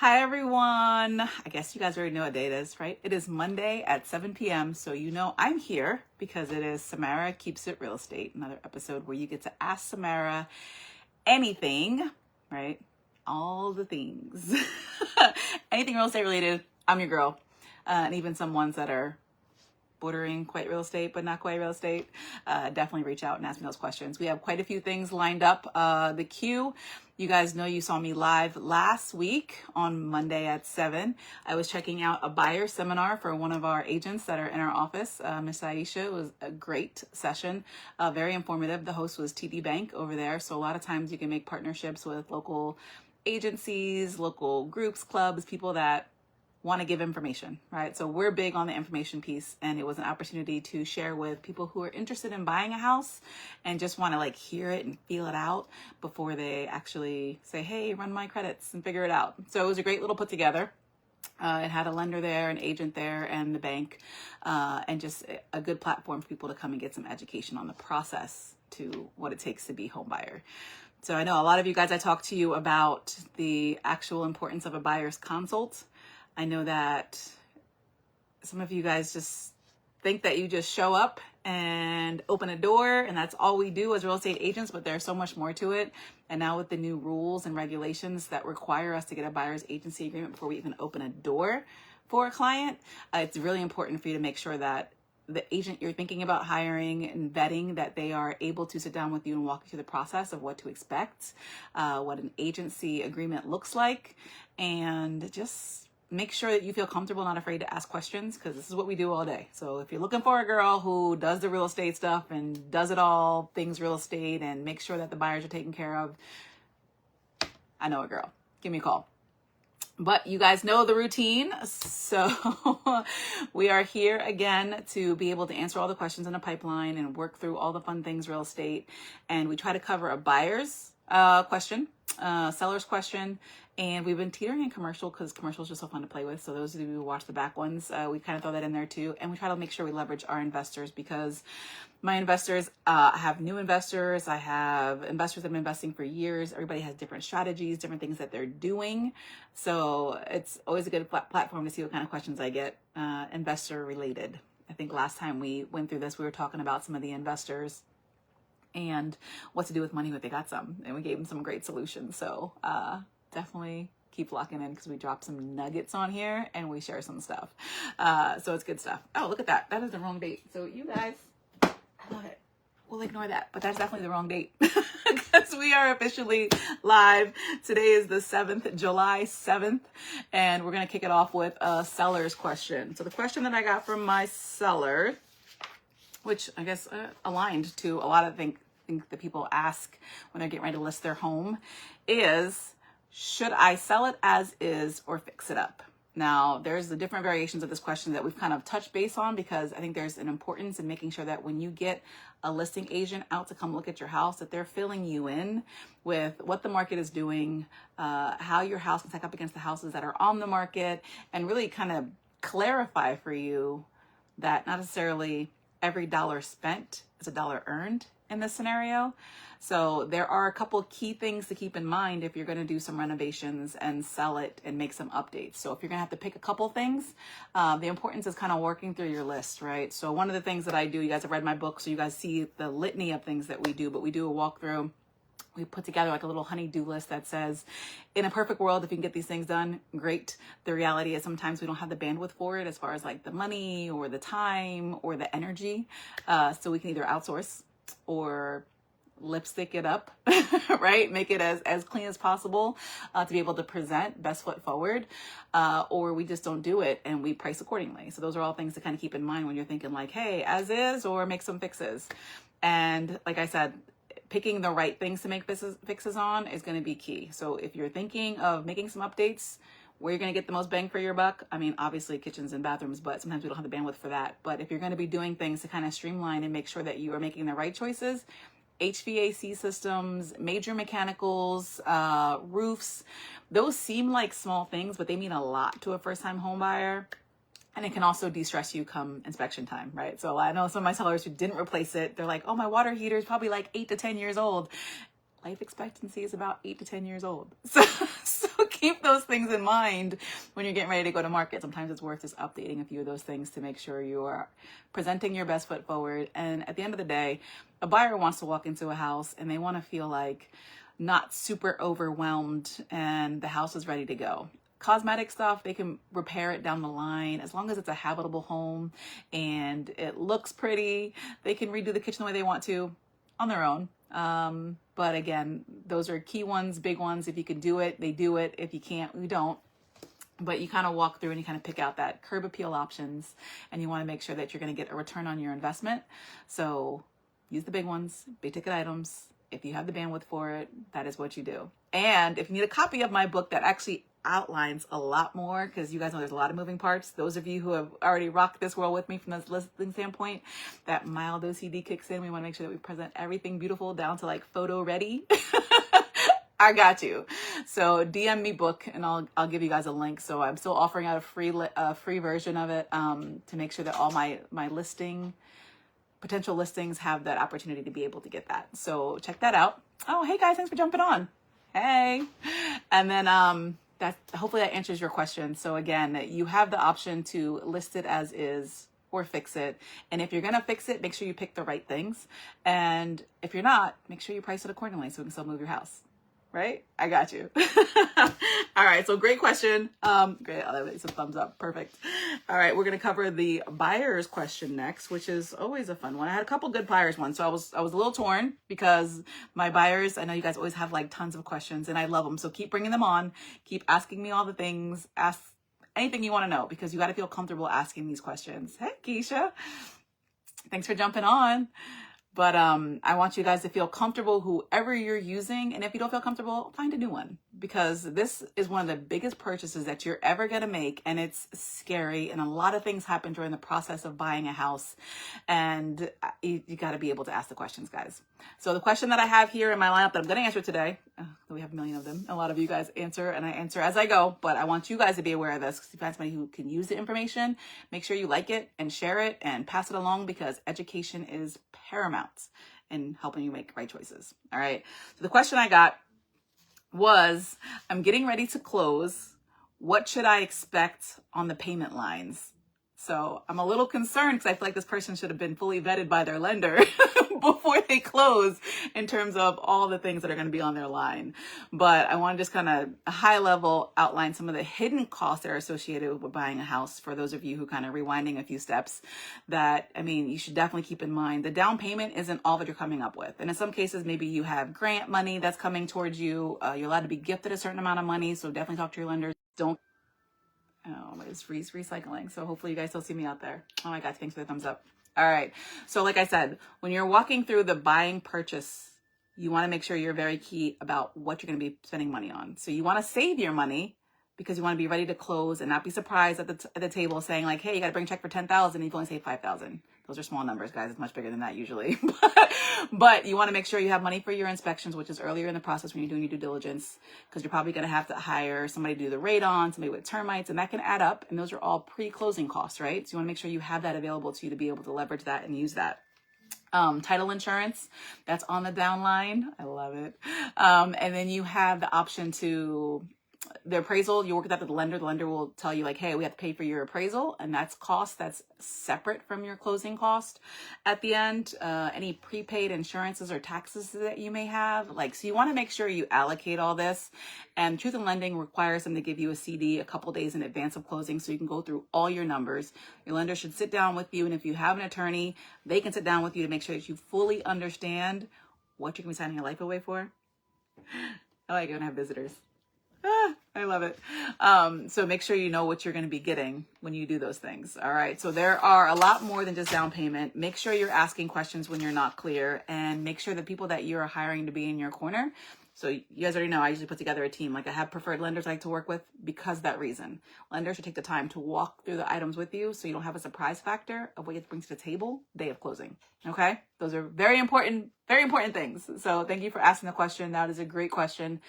Hi, everyone. I guess you guys already know what day it is, right? It is Monday at 7 p.m. So you know I'm here because it is Samara Keeps It Real Estate, another episode where you get to ask Samara anything, right? All the things. Anything real estate related, I'm your girl. And even some ones that are bordering quite real estate, but not quite real estate, definitely reach out and ask me those questions. We have quite a few things lined up. The queue, you guys know you saw me live last week on Monday at 7. I was checking out a buyer seminar for one of our agents that are in our office, Miss Aisha. It was a great session, very informative. The host was TD Bank over there. So a lot of times you can make partnerships with local agencies, local groups, clubs, people that want to give information, right? So we're big on the information piece, and it was an opportunity to share with people who are interested in buying a house and just want to like hear it and feel it out before they actually say, hey, run my credits and figure it out. So it was a great little put together. It had a lender there, an agent there, and the bank, and just a good platform for people to come and get some education on the process to what it takes to be home buyer. So I know a lot of you guys, I talked to you about the actual importance of a buyer's consult. I know that some of you guys just think that you just show up and open a door and that's all we do as real estate agents, but there's so much more to it. And now with the new rules and regulations that require us to get a buyer's agency agreement before we even open a door for a client, it's really important for you to make sure that the agent you're thinking about hiring and vetting, that they are able to sit down with you and walk you through the process of what to expect, what an agency agreement looks like, and just make sure that you feel comfortable, not afraid to ask questions, because this is what we do all day. So if you're looking for a girl who does the real estate stuff and does it all, things real estate, and make sure that the buyers are taken care of, I know a girl. Give me a call. But you guys know the routine. So we are here again to be able to answer all the questions in the pipeline and work through all the fun things real estate. And we try to cover a buyer's question, seller's question, and we've been teetering in commercial because commercial is just so fun to play with. So those of you who watch the back ones, we kind of throw that in there too. And we try to make sure we leverage our investors, because my investors, I have new investors. I have investors that have been investing for years. Everybody has different strategies, different things that they're doing. So it's always a good platform to see what kind of questions I get, investor related. I think last time we went through this, we were talking about some of the investors and what to do with money when they got some, and we gave them some great solutions. So definitely keep locking in, because we drop some nuggets on here and we share some stuff. So it's good stuff. Oh, look at that. That is the wrong date. So you guys, I love it. We'll ignore that, but that's definitely the wrong date because we are officially live. Today is the 7th, July 7th, and we're going to kick it off with a seller's question. So the question that I got from my seller, which I guess aligned to a lot of things that people ask when they're getting ready to list their home, is, should I sell it as is or fix it up? Now, there's the different variations of this question that we've kind of touched base on, because I think there's an importance in making sure that when you get a listing agent out to come look at your house, that they're filling you in with what the market is doing, how your house can stack up against the houses that are on the market, and really kind of clarify for you that not necessarily every dollar spent is a dollar earned in this scenario. So there are a couple key things to keep in mind if you're going to do some renovations and sell it and make some updates. So if you're going to have to pick a couple things, the importance is kind of working through your list, right? So one of the things that I do, you guys have read my book, so you guys see the litany of things that we do, but we do a walkthrough. We put together like a little honey-do list that says, in a perfect world, if you can get these things done, great. The reality is sometimes we don't have the bandwidth for it, as far as like the money or the time or the energy. So we can either outsource or lipstick it up, right? Make it as clean as possible to be able to present best foot forward, or we just don't do it and we price accordingly. So those are all things to kind of keep in mind when you're thinking like, hey, as is or make some fixes. And like I said, picking the right things to make fixes on is going to be key. So if you're thinking of making some updates, where you're going to get the most bang for your buck, I mean, obviously kitchens and bathrooms, but sometimes we don't have the bandwidth for that. But if you're going to be doing things to kind of streamline and make sure that you are making the right choices, HVAC systems, major mechanicals, roofs, those seem like small things, but they mean a lot to a first-time home buyer. And it can also de-stress you come inspection time, right? So I know some of my sellers who didn't replace it, they're like, oh, my water heater is probably like 8 to 10 years old. Life expectancy is about 8 to 10 years old. So keep those things in mind when you're getting ready to go to market. Sometimes it's worth just updating a few of those things to make sure you are presenting your best foot forward. And at the end of the day, a buyer wants to walk into a house and they want to feel like not super overwhelmed and the house is ready to go. Cosmetic stuff, they can repair it down the line. As long as it's a habitable home and it looks pretty, they can redo the kitchen the way they want to on their own. But again, those are key ones, big ones. If you can do it, they do it. If you can't, we don't. But you kind of walk through and you kind of pick out that curb appeal options, and you want to make sure that you're going to get a return on your investment. So use the big ones, big ticket items. If you have the bandwidth for it, that is what you do. And if you need a copy of my book that actually outlines a lot more, because you guys know there's a lot of moving parts. Those of you who have already rocked this world with me from this listing standpoint, that mild OCD kicks in. We want to make sure that we present everything beautiful down to like photo ready. I got you. So DM me book and I'll give you guys a link. So I'm still offering out a free version of it to make sure that all my potential listings have that opportunity to be able to get that. So check that out. Oh, hey guys, thanks for jumping on. Hey. And then hopefully that answers your question. So again, you have the option to list it as is or fix it. And if you're going to fix it, make sure you pick the right things. And if you're not, make sure you price it accordingly so we can still move your house. Right? I got you. All right. So great question. Great. It's a thumbs up. Perfect. All right. We're going to cover the buyer's question next, which is always a fun one. I had a couple good buyers ones. So I was a little torn because my buyers, I know you guys always have like tons of questions and I love them. So keep bringing them on. Keep asking me all the things. Ask anything you want to know because you got to feel comfortable asking these questions. Hey, Keisha. Thanks for jumping on. But I want you guys to feel comfortable, whoever you're using. And if you don't feel comfortable, find a new one. Because this is one of the biggest purchases that you're ever going to make. And it's scary. And a lot of things happen during the process of buying a house. And you got to be able to ask the questions, guys. So the question that I have here in my lineup that I'm going to answer today, we have a million of them. A lot of you guys answer and I answer as I go. But I want you guys to be aware of this. Because if you find somebody who can use the information, make sure you like it and share it and pass it along because education is paramount in helping you make right choices. All right. So the question I got was, I'm getting ready to close. What should I expect on the payment lines? So I'm a little concerned because I feel like this person should have been fully vetted by their lender before they close in terms of all the things that are going to be on their line. But I want to just kind of high level outline some of the hidden costs that are associated with buying a house for those of you who kind of rewinding a few steps that, I mean, you should definitely keep in mind. The down payment isn't all that you're coming up with. And in some cases, maybe you have grant money that's coming towards you. You're allowed to be gifted a certain amount of money. So definitely talk to your lenders. It's recycling. So hopefully you guys still see me out there. Oh my God, thanks for the thumbs up. All right. So like I said, when you're walking through the buying purchase, you want to make sure you're very key about what you're going to be spending money on. So you want to save your money because you want to be ready to close and not be surprised at the table saying like, hey, you got to bring a check for 10,000 and you've only saved 5,000. Those are small numbers, guys. It's much bigger than that usually. But you want to make sure you have money for your inspections, which is earlier in the process when you're doing your due diligence, because you're probably going to have to hire somebody to do the radon, somebody with termites, and that can add up. And those are all pre-closing costs, right? So you want to make sure you have that available to you to be able to leverage that and use that. Title insurance, that's on the down line. I love it. And then you have the option to the appraisal. You work that with the lender. The lender will tell you like, hey, we have to pay for your appraisal, and that's cost that's separate from your closing cost at the end. Any prepaid insurances or taxes that you may have, so you want to make sure you allocate all this. And Truth in Lending requires them to give you a CD a couple days in advance of closing so you can go through all your numbers. Your lender should sit down with you, and if you have an attorney, they can sit down with you to make sure that you fully understand what you're going to be signing your life away for. I like it when I have visitors. I love it. So make sure you know what you're going to be getting when you do those things. All right. So there are a lot more than just down payment. Make sure you're asking questions when you're not clear, and make sure the people that you're hiring to be in your corner. So you guys already know I usually put together a team. I have preferred lenders I like to work with because of that reason. Lenders should take the time to walk through the items with you so you don't have a surprise factor of what you have to bring to the table day of closing. Okay? Those are very important things. So thank you for asking the question. That is a great question,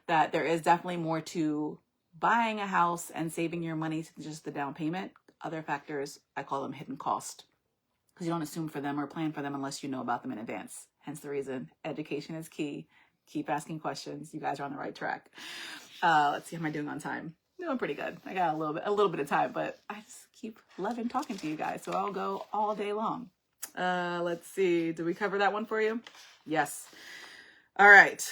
that there is definitely more to buying a house and saving your money than just the down payment. Other factors, I call them hidden cost, because you don't assume for them or plan for them unless you know about them in advance. Hence the reason education is key. Keep asking questions. You guys are on the right track. Let's see, how am I doing on time? Doing pretty good. I got a little bit of time, but I just keep loving talking to you guys. So I'll go all day long. Let's see. Did we cover that one for you? Yes. All right.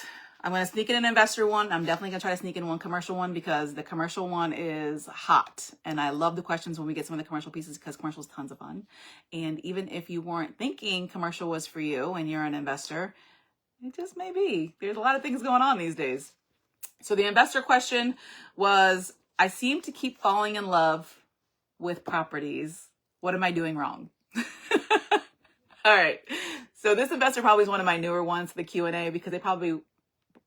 I'm going to sneak in an investor one. I'm definitely going to try to sneak in one commercial one because the commercial one is hot. And I love the questions when we get some of the commercial pieces because commercial is tons of fun. And even if you weren't thinking commercial was for you and you're an investor, it just may be. There's a lot of things going on these days. So the investor question was, I seem to keep falling in love with properties. What am I doing wrong? All right. So this investor probably is one of my newer ones, the Q&A, because they probably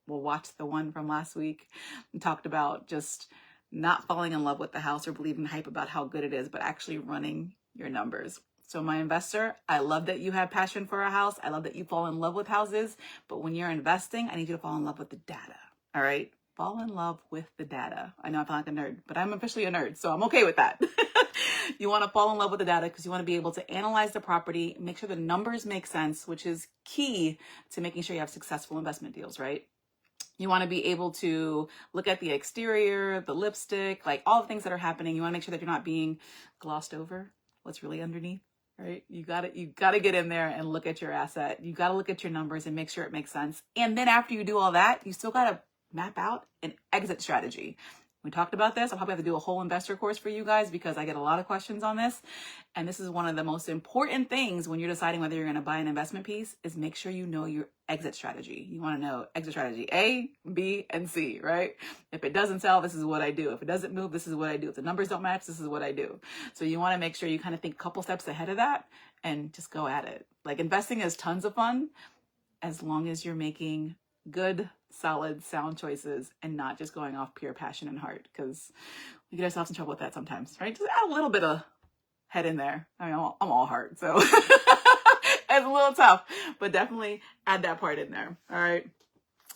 will watch the one from last week and talked about just not falling in love with the house or believing hype about how good it is, but actually running your numbers. So my investor, I love that you have passion for a house. I love that you fall in love with houses, but when you're investing, I need you to fall in love with the data. All right. Fall in love with the data. I know I feel like a nerd, but I'm officially a nerd, so I'm okay with that. You want to fall in love with the data because you want to be able to analyze the property, make sure the numbers make sense, which is key to making sure you have successful investment deals, right? You want to be able to look at the exterior, the lipstick, like all the things that are happening. You want to make sure that you're not being glossed over what's really underneath, right? You got to get in there and look at your asset. You got to look at your numbers and make sure it makes sense. And then after you do all that, you still got to map out an exit strategy. We talked about this. I'll probably have to do a whole investor course for you guys because I get a lot of questions on this. And this is one of the most important things when you're deciding whether you're going to buy an investment piece is make sure you know your exit strategy. You want to know exit strategy A, B, and C, right? If it doesn't sell, this is what I do. If it doesn't move, this is what I do. If the numbers don't match, this is what I do. So you want to make sure you kind of think a couple steps ahead of that and just go at it. Like investing is tons of fun as long as you're making good, solid, sound choices and not just going off pure passion and heart, because we get ourselves in trouble with that sometimes, right? Just add a little bit of head in there. I mean, I'm all heart, so it's a little tough, but definitely add that part in there. All right.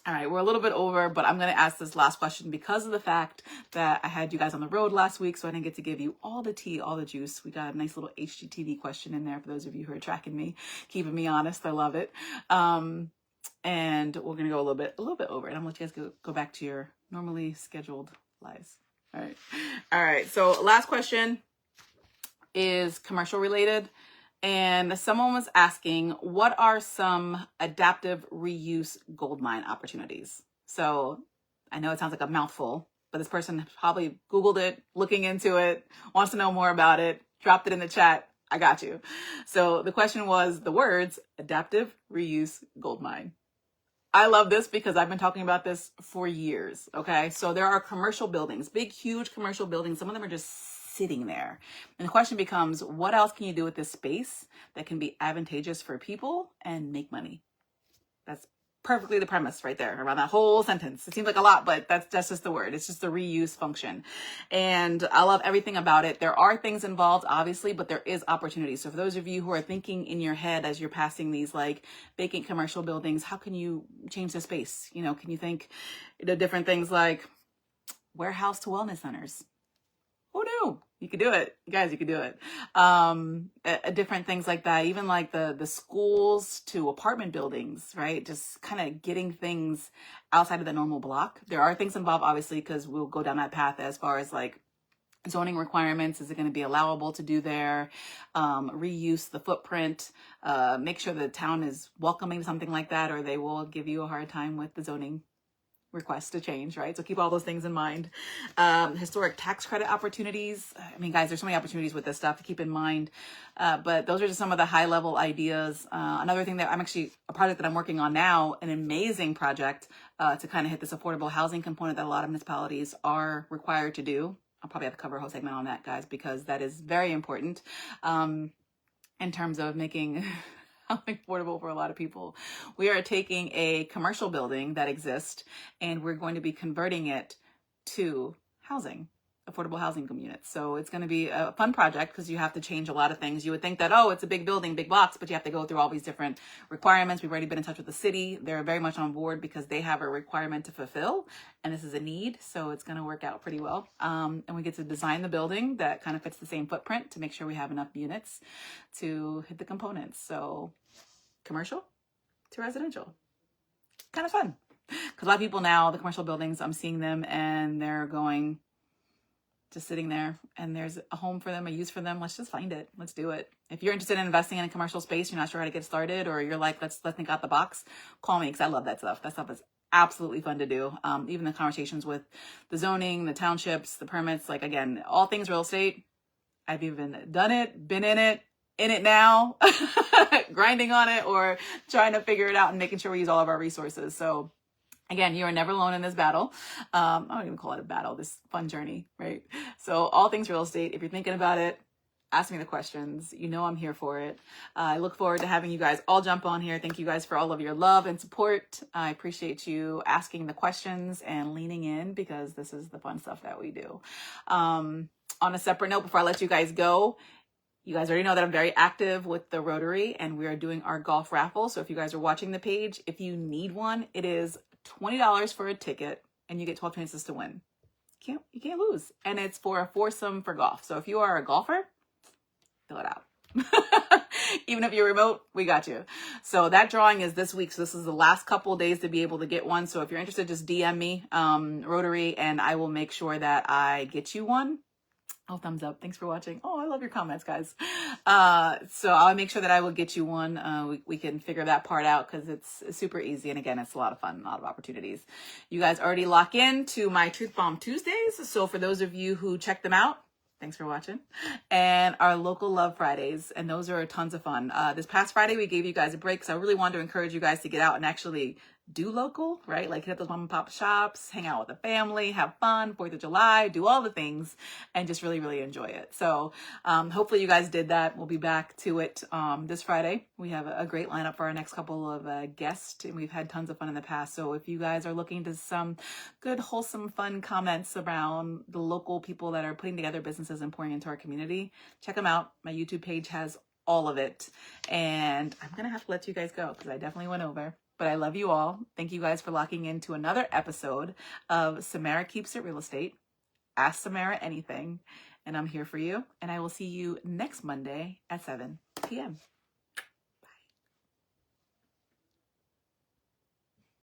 All right, we're a little bit over, but I'm going to ask this last question because of the fact that I had you guys on the road last week, so I didn't get to give you all the tea, all the juice. We got a nice little HGTV question in there for those of you who are tracking me, keeping me honest. I love it. And we're going to go a little bit over, and I'm going to let you guys go back to your normally scheduled lives. All right. All right. So last question is commercial related. And someone was asking, what are some adaptive reuse gold mine opportunities? So I know it sounds like a mouthful, but this person probably Googled it, looking into it, wants to know more about it, dropped it in the chat. I got you. So the question was the words adaptive reuse gold mine. I love this because I've been talking about this for years. Okay. So there are commercial buildings, big, huge commercial buildings. Some of them are just sitting there. And the question becomes, what else can you do with this space that can be advantageous for people and make money? That's perfectly the premise right there around that whole sentence. It seems like a lot, but that's just the word. It's just the reuse function. And I love everything about it. There are things involved, obviously, but there is opportunity. So for those of you who are thinking in your head as you're passing these like vacant commercial buildings, how can you change the space? You know, can you think the different things like warehouse to wellness centers? Who knew? You could do it. Guys, you could do it. Different things like that. Even like the schools to apartment buildings, right? Just kind of getting things outside of the normal block. There are things involved, obviously, because we'll go down that path as far as like zoning requirements. Is it going to be allowable to do there? Reuse the footprint. Make sure the town is welcoming something like that, or they will give you a hard time with the zoning requests to change, right? So keep all those things in mind. Historic tax credit opportunities. I mean, guys, there's so many opportunities with this stuff to keep in mind. But those are just some of the high level ideas. Another thing that a project that I'm working on now, an amazing project to kind of hit this affordable housing component that a lot of municipalities are required to do. I'll probably have to cover a whole segment on that, guys, because that is very important in terms of making housing affordable for a lot of people. We are taking a commercial building that exists and we're going to be converting it to housing, affordable housing units. So it's going to be a fun project because you have to change a lot of things. You would think that, oh, it's a big building, big blocks, but you have to go through all these different requirements. We've already been in touch with the city. They're very much on board because they have a requirement to fulfill and this is a need. So it's going to work out pretty well. And we get to design the building that kind of fits the same footprint to make sure we have enough units to hit the components. So commercial to residential, kind of fun. Because a lot of people now, the commercial buildings, I'm seeing them and they're going, just sitting there, and there's a home for them, a use for them. Let's just find it. Let's do it. If you're interested in investing in a commercial space, you're not sure how to get started, or you're like, let's think out the box, call me, because I love that stuff. That stuff is absolutely fun to do. Even the conversations with the zoning, the townships, the permits, like, again, all things real estate. I've even done it, been in it now, grinding on it, or trying to figure it out and making sure we use all of our resources. So again, you are never alone in this battle. I don't even call it a battle, this fun journey, right? So all things real estate, if you're thinking about it, ask me the questions. You know I'm here for it. I look forward to having you guys all jump on here. Thank you guys for all of your love and support. I appreciate you asking the questions and leaning in, because this is the fun stuff that we do. On a separate note, before I let you guys go, you guys already know that I'm very active with the Rotary, and we are doing our golf raffle. So if you guys are watching the page, if you need one, it is $20 for a ticket, and you get 12 chances to win. You can't lose. And it's for a foursome for golf. So if you are a golfer, fill it out. Even if you're remote, we got you. So that drawing is this week. So this is the last couple of days to be able to get one. So if you're interested, just DM me, Rotary, and I will make sure that I get you one. Oh, thumbs up. Thanks for watching. Oh, I love your comments, guys. So I'll make sure that I will get you one. We can figure that part out, because it's super easy. And again, it's a lot of fun, a lot of opportunities. You guys already lock in to my Truth Bomb Tuesdays. So for those of you who check them out, thanks for watching. And our local Love Fridays. And those are tons of fun. This past Friday, we gave you guys a break. So I really wanted to encourage you guys to get out and actually do local, right? Like hit up those mom and pop shops, hang out with the family, have fun, 4th of July, do all the things, and just really, really enjoy it. So hopefully you guys did that. We'll be back to it this Friday. We have a great lineup for our next couple of guests, and we've had tons of fun in the past. So if you guys are looking to some good, wholesome, fun comments around the local people that are putting together businesses and pouring into our community, check them out. My YouTube page has all of it. And I'm going to have to let you guys go, because I definitely went over. But I love you all. Thank you guys for locking into another episode of Samara Keeps It Real Estate. Ask Samara anything. And I'm here for you. And I will see you next Monday at 7 p.m.